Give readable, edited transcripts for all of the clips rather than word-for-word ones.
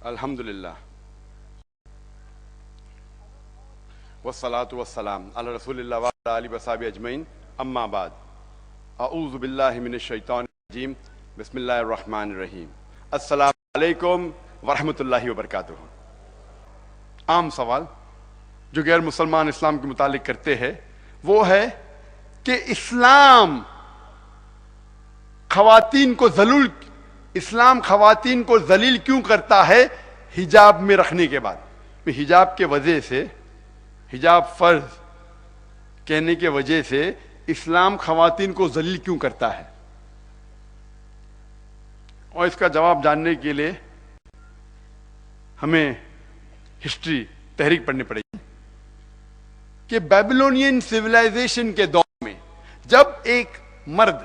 الحمدللہ والصلاة والسلام علی رسول اللہ وعلی آلہ وصحبہ اجمعین، اما بعد، اعوذ باللہ من الشیطان الرجیم، بسم اللہ الرحمن الرحیم۔ السلام علیکم ورحمۃ اللہ وبرکاتہ۔ عام سوال جو غیر مسلمان اسلام کے متعلق کرتے ہیں وہ ہے کہ اسلام خواتین کو ذلیل کیوں کرتا ہے حجاب میں رکھنے کے بعد؟ حجاب کے وجہ سے، حجاب فرض کہنے کے وجہ سے اسلام خواتین کو ذلیل کیوں کرتا ہے؟ اور اس کا جواب جاننے کے لیے ہمیں ہسٹری تحریک پڑھنی پڑے گی کہ بیبلونین سویلائزیشن کے دور میں جب ایک مرد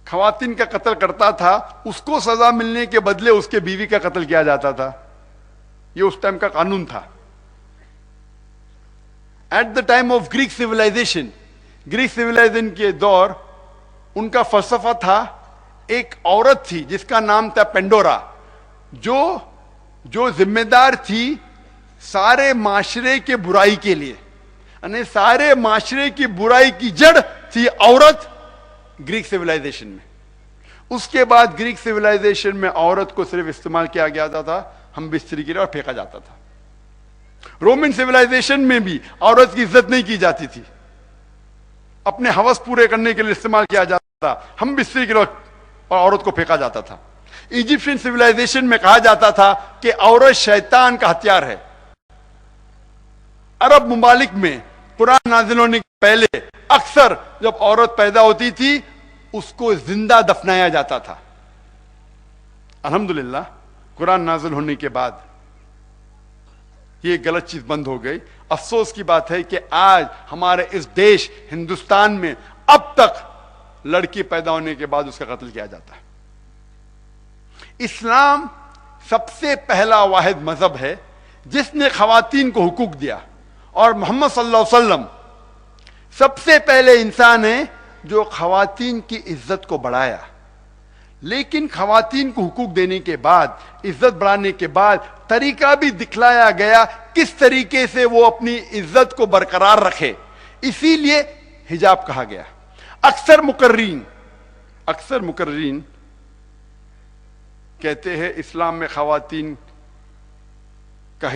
خواتین کا قتل کرتا تھا، اس کو سزا ملنے کے بدلے اس کے بیوی کا قتل کیا جاتا تھا۔ یہ اس ٹائم کا قانون تھا۔ At the time of Greek civilisation کے دور ان کا فلسفہ تھا، ایک عورت تھی جس کا نام تھا پینڈورا، جو ذمہ دار تھی سارے معاشرے کے برائی کے لیے، یعنی سارے معاشرے کی برائی کی جڑ تھی عورت گریک سویلائزیشن میں۔ اس کے بعد گریک سویلائزیشن میں عورت کو صرف استعمال کیا گیا تھا ہم بستری کے لیے اور پھینکا جاتا تھا۔ رومن سویلائزیشن میں بھی عورت کی عزت نہیں کی جاتی تھی، اپنے ہوس پورے کرنے کے لیے استعمال کیا جاتا تھا، ہم بستری کے لیے اور عورت کو پھینکا جاتا تھا۔ ایجپشین سویلائزیشن میں کہا جاتا تھا کہ عورت شیطان کا ہتھیار ہے۔ عرب ممالک میں قرآن نازل ہونے کے پہلے اکثر جب عورت پیدا ہوتی تھی اس کو زندہ دفنایا جاتا تھا۔ الحمدللہ قرآن نازل ہونے کے بعد یہ غلط چیز بند ہو گئی۔ افسوس کی بات ہے کہ آج ہمارے اس دیش ہندوستان میں اب تک لڑکی پیدا ہونے کے بعد اس کا قتل کیا جاتا ہے۔ اسلام سب سے پہلا واحد مذہب ہے جس نے خواتین کو حقوق دیا، اور محمد صلی اللہ علیہ وسلم سب سے پہلے انسان ہیں جو خواتین کی عزت کو بڑھایا۔ لیکن خواتین کو حقوق دینے کے بعد، عزت بڑھانے کے بعد طریقہ بھی دکھلایا گیا کس طریقے سے وہ اپنی عزت کو برقرار رکھے، اسی لیے حجاب کہا گیا۔ اکثر مقررین کہتے ہیں اسلام میں خواتین کا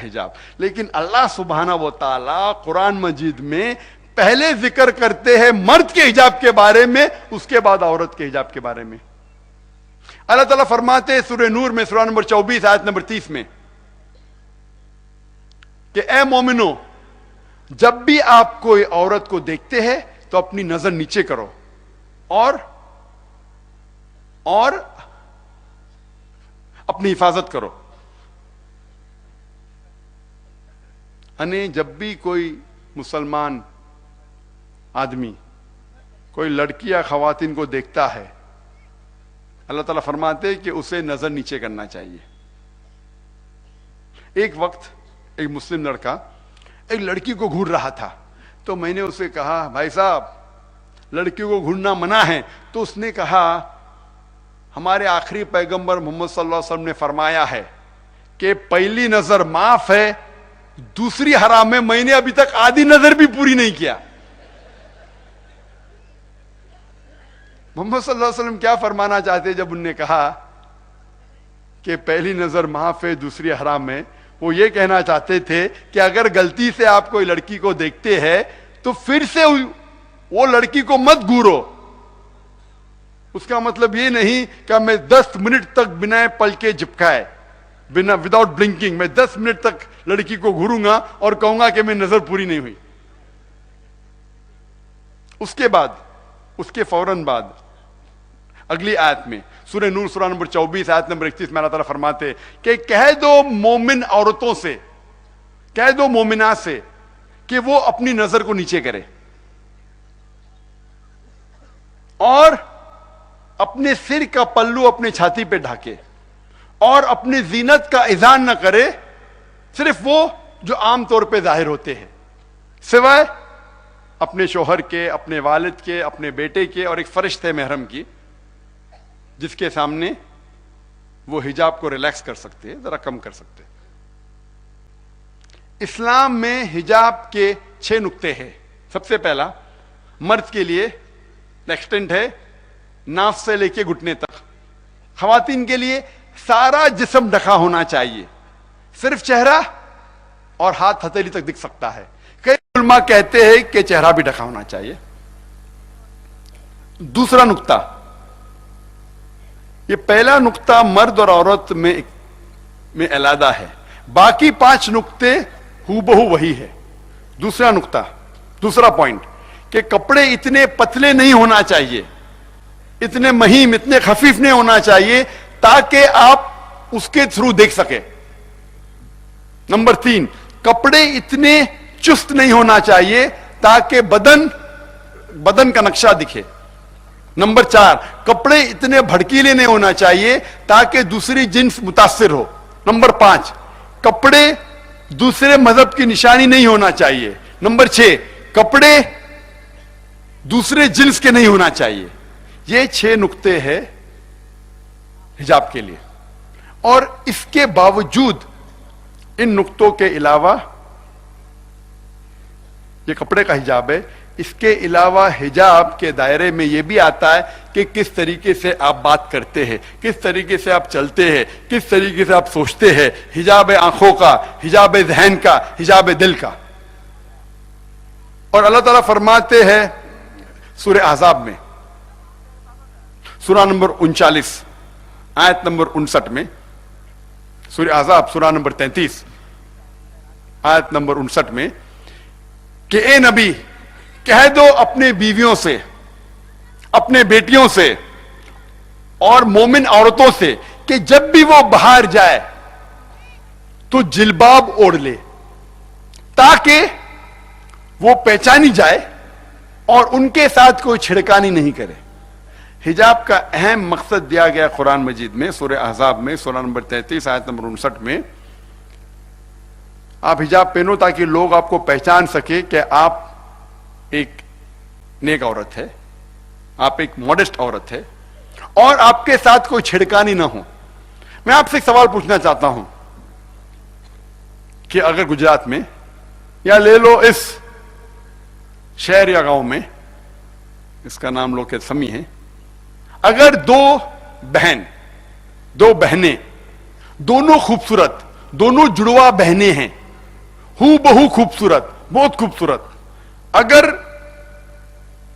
حجاب، لیکن اللہ سبحانہ و تعالی قرآن مجید میں پہلے ذکر کرتے ہیں مرد کے حجاب کے بارے میں، اس کے بعد عورت کے حجاب کے بارے میں۔ اللہ تعالیٰ فرماتے ہیں سورہ نور میں، سورہ نمبر 24 آیت نمبر 30 میں کہ اے مومنو، جب بھی آپ کوئی عورت کو دیکھتے ہیں تو اپنی نظر نیچے کرو اور اپنی حفاظت کرو۔ یعنی جب بھی کوئی مسلمان آدمی کوئی لڑکی یا خواتین کو دیکھتا ہے، اللہ تعالیٰ فرماتے کہ اسے نظر نیچے کرنا چاہیے۔ ایک وقت ایک مسلم لڑکا ایک لڑکی کو گھور رہا تھا، تو میں نے اسے کہا بھائی صاحب لڑکیوں کو گھورنا منع ہے، تو اس نے کہا ہمارے آخری پیغمبر محمد صلی اللہ علیہ وسلم نے فرمایا ہے کہ پہلی نظر معاف ہے، دوسری حرام ہے۔ میں نے ابھی تک آدھی نظر بھی پوری نہیں کیا۔ محمد صلی اللہ علیہ وسلم کیا فرمانا چاہتے جب انہوں نے کہا کہ پہلی نظر معاف ہے دوسری حرام ہے؟ وہ یہ کہنا چاہتے تھے کہ اگر غلطی سے آپ کوئی لڑکی کو دیکھتے ہیں تو پھر سے وہ لڑکی کو مت گھورو۔ اس کا مطلب یہ نہیں کہ میں 10 منٹ تک بنا پلکے جھپکائے، وداؤٹ بلنکنگ میں 10 منٹ تک لڑکی کو گھوروں گا اور کہوں گا کہ میں نظر پوری نہیں ہوئی۔ اس کے فوراً بعد اگلی آیت میں سورہ نور سورہ نمبر 24 آیت نمبر 31 میں اللہ تعالیٰ فرماتے کہ کہہ دو مومن عورتوں سے، کہہ دو مومنات سے کہ وہ اپنی نظر کو نیچے کرے اور اپنے سر کا پلو اپنے چھاتی پہ ڈھاکے اور اپنی زینت کا اظہار نہ کرے، صرف وہ جو عام طور پہ ظاہر ہوتے ہیں، سوائے اپنے شوہر کے، اپنے والد کے، اپنے بیٹے کے اور ایک فرشتے محرم کی، جس کے سامنے وہ حجاب کو ریلیکس کر سکتے ہیں, ذرا کم کر سکتے ہیں. اسلام میں حجاب کے 6 نقطے ہیں. سب سے پہلا, مرد کے لیے ایکسٹینٹ ہے ناف سے لے کے گھٹنے تک. خواتین کے لیے سارا جسم ڈھکا ہونا چاہیے, صرف چہرہ اور ہاتھ ہتھیلی تک دکھ سکتا ہے. کئی علماء کہتے ہیں کہ چہرہ بھی ڈھکا ہونا چاہیے. دوسرا نقطہ, یہ پہلا نقطہ مرد اور عورت میں علیحدہ ہے, باقی 5 نقطے ہو بہو وہی ہے. دوسرا نقطہ, دوسرا پوائنٹ, کہ کپڑے اتنے پتلے نہیں ہونا چاہیے, اتنے مہیم, اتنے خفیف نہیں ہونا چاہیے تاکہ آپ اس کے تھرو دیکھ سکے. نمبر 3, کپڑے اتنے چست نہیں ہونا چاہیے تاکہ بدن کا نقشہ دکھے. نمبر 4, کپڑے اتنے بھڑکیلے نہیں ہونا چاہیے تاکہ دوسری جنس متاثر ہو. نمبر 5, کپڑے دوسرے مذہب کی نشانی نہیں ہونا چاہیے. نمبر 6, کپڑے دوسرے جنس کے نہیں ہونا چاہیے. یہ 6 نقطے ہیں حجاب کے لیے. اور اس کے باوجود ان نقطوں کے علاوہ یہ کپڑے کا حجاب ہے, اس کے علاوہ حجاب کے دائرے میں یہ بھی آتا ہے کہ کس طریقے سے آپ بات کرتے ہیں, کس طریقے سے آپ چلتے ہیں, کس طریقے سے آپ سوچتے ہیں. حجاب آنکھوں کا, حجاب ذہن کا, حجاب دل کا. اور اللہ تعالیٰ فرماتے ہیں سورہ احزاب میں, سورہ نمبر 39 آیت نمبر 59 میں, سورہ احزاب سورہ نمبر 33 آیت نمبر 59 میں, کہ اے نبی کہہ دو اپنے بیویوں سے, اپنے بیٹیوں سے اور مومن عورتوں سے کہ جب بھی وہ باہر جائے تو جلباب اوڑھ لے تاکہ وہ پہچانی جائے اور ان کے ساتھ کوئی چھڑکانی نہیں کرے. حجاب کا اہم مقصد دیا گیا قرآن مجید میں سورہ احزاب میں سورہ نمبر 33 آیت نمبر 59 میں, آپ حجاب پہنو تاکہ لوگ آپ کو پہچان سکے کہ آپ ایک نیک عورت ہے, آپ ایک ماڈسٹ عورت ہے, اور آپ کے ساتھ کوئی چھڑکانی نہ ہو. میں آپ سے ایک سوال پوچھنا چاہتا ہوں کہ اگر گجرات میں, یا لے لو اس شہر یا گاؤں میں, اس کا نام لو کہ سمی ہے, اگر دو بہنیں دونوں خوبصورت, دونوں جڑوا بہنیں ہیں, ہو بہو خوبصورت, بہت خوبصورت, اگر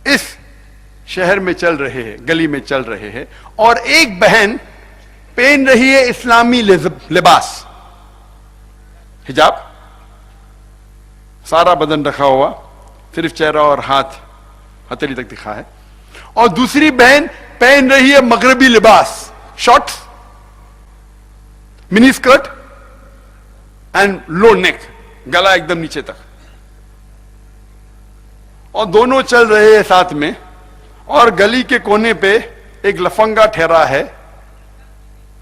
اس شہر میں چل رہے ہیں, گلی میں چل رہے ہیں, اور ایک بہن پہن رہی ہے اسلامی لباس, حجاب, سارا بدن رکھا ہوا, صرف چہرہ اور ہاتھ ہتھیلی تک دکھا ہے, اور دوسری بہن پہن رہی ہے مغربی لباس, شارٹس, منی اسکرٹ اینڈ لو نیک, گلا ایک دم نیچے تک, اور دونوں چل رہے ہیں ساتھ میں, اور گلی کے کونے پہ ایک لفنگا ٹھہرا ہے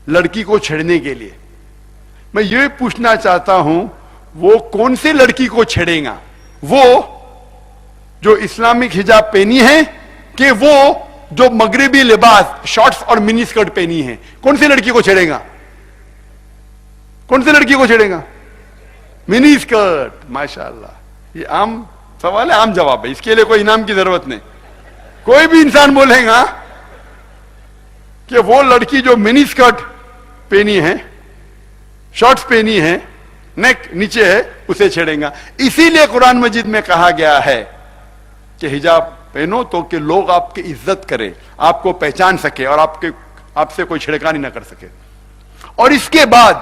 لڑکی کو چھیڑنے کے لیے. میں یہ پوچھنا چاہتا ہوں, وہ کون سی لڑکی کو چھیڑے گا؟ وہ جو اسلامک حجاب پہنی ہے کہ وہ جو مغربی لباس شارٹس اور منی اسکرٹ پہنی ہے؟ کون سی لڑکی کو چھیڑے گا؟ کون سی لڑکی کو چھیڑے گا؟ منی اسکرٹ. ماشاءاللہ, یہ عام سوال ہے, عام جواب ہے, اس کے لیے کوئی انعام کی ضرورت نہیں. کوئی بھی انسان بولے گا کہ وہ لڑکی جو منی اسکرٹ پہنی ہے, شارٹس پہنی ہے, نیک نیچے ہے, اسے چھیڑیں گا. اسی لیے قرآن مجید میں کہا گیا ہے کہ حجاب پہنو تو کہ لوگ آپ کی عزت کرے, آپ کو پہچان سکے, اور آپ سے کوئی چھڑکانی نہ کر سکے. اور اس کے بعد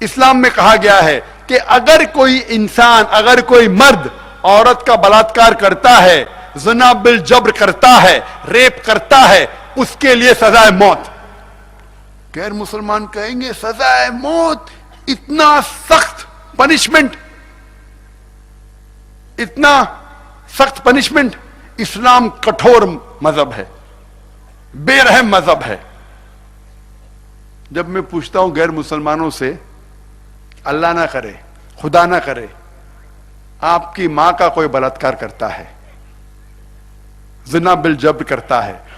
اسلام میں کہا گیا ہے کہ اگر کوئی انسان, اگر کوئی مرد عورت کا بلاತ್ಕಾರ کرتا ہے, زنا بالجبر کرتا ہے, ریپ کرتا ہے, اس کے لیے سزائے موت. غیر مسلمان کہیں گے سزائے موت, اتنا سخت پنشمنٹ, اتنا سخت پنشمنٹ. اسلام کٹھور مذہب ہے, بے رحم مذہب ہے. جب میں پوچھتا ہوں غیر مسلمانوں سے, اللہ نہ کرے, خدا نہ کرے, آپ کی ماں کا کوئی بلاತ್ಕಾರ کرتا ہے, زنا بالجبر کرتا ہے,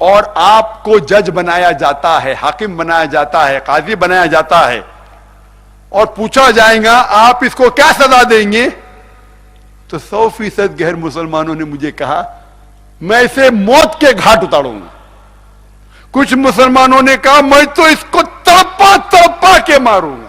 اور آپ کو جج بنایا جاتا ہے, حاکم بنایا جاتا ہے, قاضی بنایا جاتا ہے, اور پوچھا جائے گا آپ اس کو کیا سزا دیں گے, تو 100% غیر مسلمانوں نے مجھے کہا میں اسے موت کے گھاٹ اتاروں گا. کچھ مسلمانوں نے کہا میں تو اس کو تڑپا تڑپا کے ماروں گا.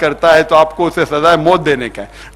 کرتا ہے تو آپ کو اسے سزائے موت دینے کا ہے.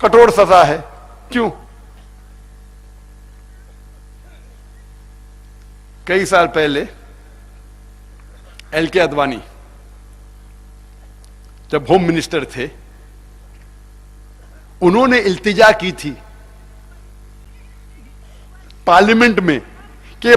کٹھور سزا ہے. کیوں؟ کئی سال پہلے ایل کے اڈوانی جب ہوم منسٹر تھے, انہوں نے التجا کی تھی پارلیمنٹ میں کہ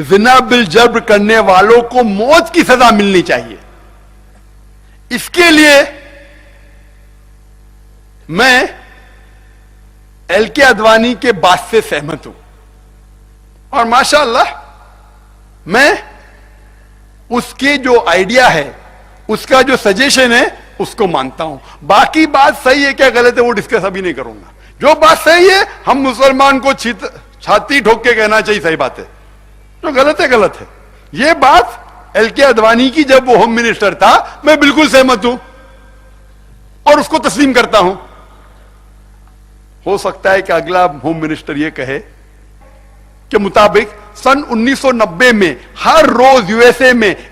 زنا بالجبر کرنے والوں کو موت کی سزا ملنی چاہیے. اس کے لیے میں ایل کے اڈوانی کے بات سے سہمت ہوں, اور ماشاءاللہ میں اس کے جو آئیڈیا ہے, اس کا جو سجیشن ہے, اس کو مانتا ہوں. باقی بات صحیح ہے کیا غلط ہے وہ ڈسکس ابھی نہیں کروں گا. جو بات صحیح ہے ہم مسلمان کو چھاتی ٹھوک کے کہنا چاہیے صحیح بات ہے, جو غلط ہے غلط ہے. یہ بات ایل کے اڈوانی کی جب وہ ہوم منسٹر تھا میں بالکل سہمت ہوں اور اس کو تسلیم کرتا ہوں. ہو سکتا ہے کہ اگلا ہوم منسٹر یہ کہے کہ مطابق سن 1990 میں ہر روز یو ایس اے میں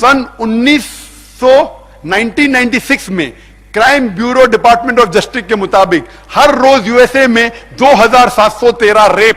سن 1996 میں crime bureau department of justice کے مطابق ہر روز یو ایس اے میں 2713 ریپ,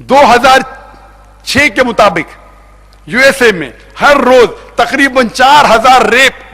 2006 کے مطابق یو ایس اے میں ہر روز تقریباً 4000 ریپ,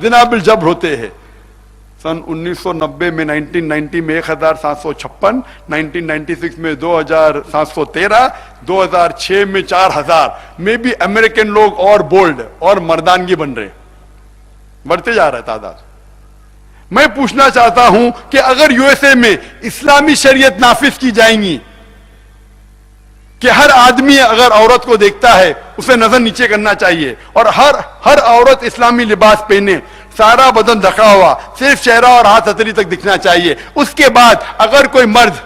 زنا بالجبر ہوتے ہیں. سن 1990 میں 1990 میں 1756, 1996 میں 2713, 2006 میں 4000 میں بھی امریکن لوگ اور بولڈ اور مردانگی بن رہے, بڑھتے جا رہا ہے تعداد. میں پوچھنا چاہتا ہوں کہ اگر یو ایس اے میں اسلامی شریعت نافذ کی جائیں گی کہ ہر آدمی اگر عورت کو دیکھتا ہے اسے نظر نیچے کرنا چاہیے, اور ہر عورت اسلامی لباس پہنے, سارا بدن ڈھکا ہوا, صرف چہرہ اور ہاتھ ہتھیلی تک دکھنا چاہیے, اس کے بعد اگر کوئی مرد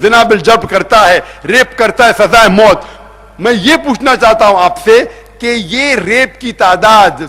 زنا بالجبر کرتا ہے, ریپ کرتا ہے, سزائے موت. میں یہ پوچھنا چاہتا ہوں آپ سے کہ یہ ریپ کی تعداد,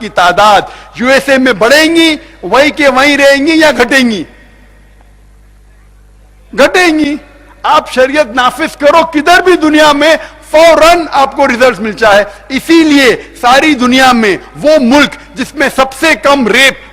کی تعداد یو ایس اے میں بڑھیں گی وہیں کے وہیں رہیں گی یا گھٹیں گی؟ گھٹیں گی. آپ شریعت نافذ کرو کدھر بھی دنیا میں, فوراً آپ کو ریزلٹ مل جائے. اسی لیے ساری دنیا میں وہ ملک جس میں سب سے کم ریپ,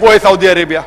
وہ ہے سعودی عربیہ.